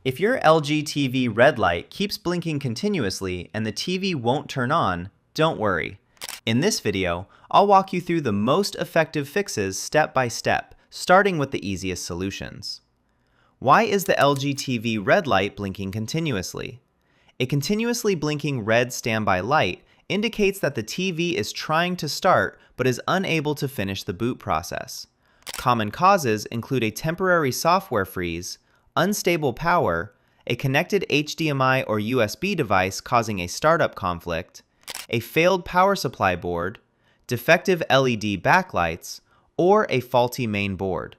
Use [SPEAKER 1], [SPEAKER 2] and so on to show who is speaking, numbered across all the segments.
[SPEAKER 1] If your LG TV red light keeps blinking continuously and the TV won't turn on, don't worry. In this video, I'll walk you through the most effective fixes step by step, starting with the easiest solutions. Why is the LG TV red light blinking continuously? A continuously blinking red standby light indicates that the TV is trying to start but is unable to finish the boot process. Common causes include a temporary software freeze, unstable power, a connected HDMI or USB device causing a startup conflict, a failed power supply board, defective LED backlights, or a faulty main board.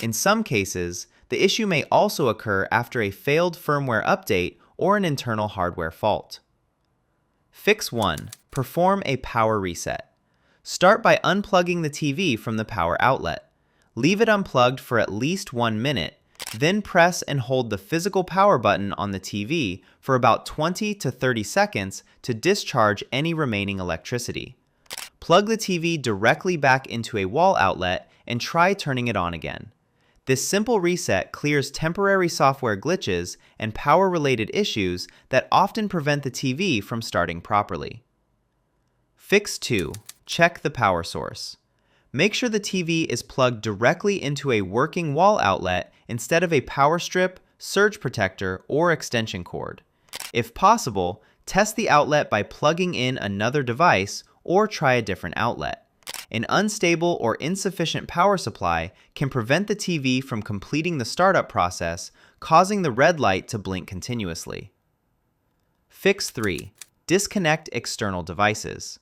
[SPEAKER 1] In some cases, the issue may also occur after a failed firmware update or an internal hardware fault. Fix 1. Perform a power reset. Start by unplugging the TV from the power outlet. Leave it unplugged for at least 1 minute, then press and hold the physical power button on the TV for about 20 to 30 seconds to discharge any remaining electricity. Plug the TV directly back into a wall outlet and try turning it on again. This simple reset clears temporary software glitches and power-related issues that often prevent the TV from starting properly. Fix 2. Check the power source. Make sure the TV is plugged directly into a working wall outlet instead of a power strip, surge protector, or extension cord. If possible, test the outlet by plugging in another device or try a different outlet. An unstable or insufficient power supply can prevent the TV from completing the startup process, causing the red light to blink continuously. Fix 3. Disconnect external devices.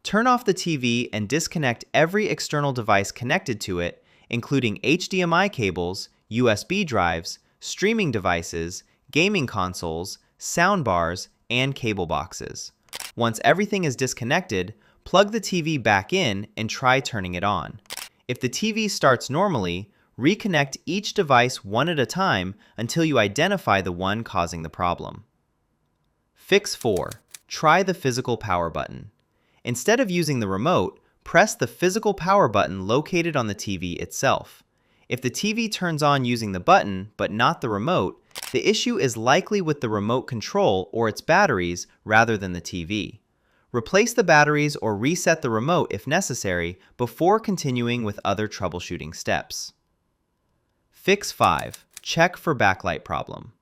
[SPEAKER 1] Turn off the TV and disconnect every external device connected to it, including HDMI cables, USB drives, streaming devices, gaming consoles, soundbars, and cable boxes. Once everything is disconnected, plug the TV back in and try turning it on. If the TV starts normally, reconnect each device one at a time until you identify the one causing the problem. Fix 4. Try the physical power button. Instead of using the remote, press the physical power button located on the TV itself. If the TV turns on using the button but not the remote, the issue is likely with the remote control or its batteries rather than the TV. Replace the batteries or reset the remote if necessary before continuing with other troubleshooting steps. Fix 5. Check for backlight problem.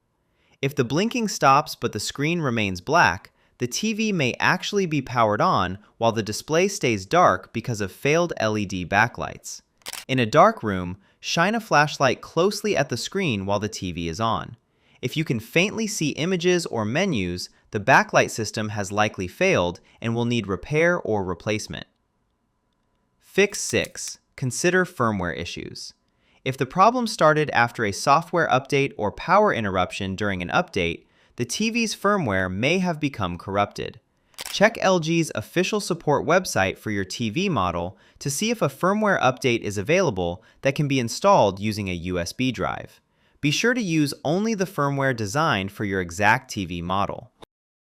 [SPEAKER 1] If the blinking stops but the screen remains black, the TV may actually be powered on while the display stays dark because of failed LED backlights. In a dark room, shine a flashlight closely at the screen while the TV is on. If you can faintly see images or menus, the backlight system has likely failed and will need repair or replacement. Fix 6. Consider firmware issues. If the problem started after a software update or power interruption during an update, the TV's firmware may have become corrupted. Check LG's official support website for your TV model to see if a firmware update is available that can be installed using a USB drive. Be sure to use only the firmware designed for your exact TV model.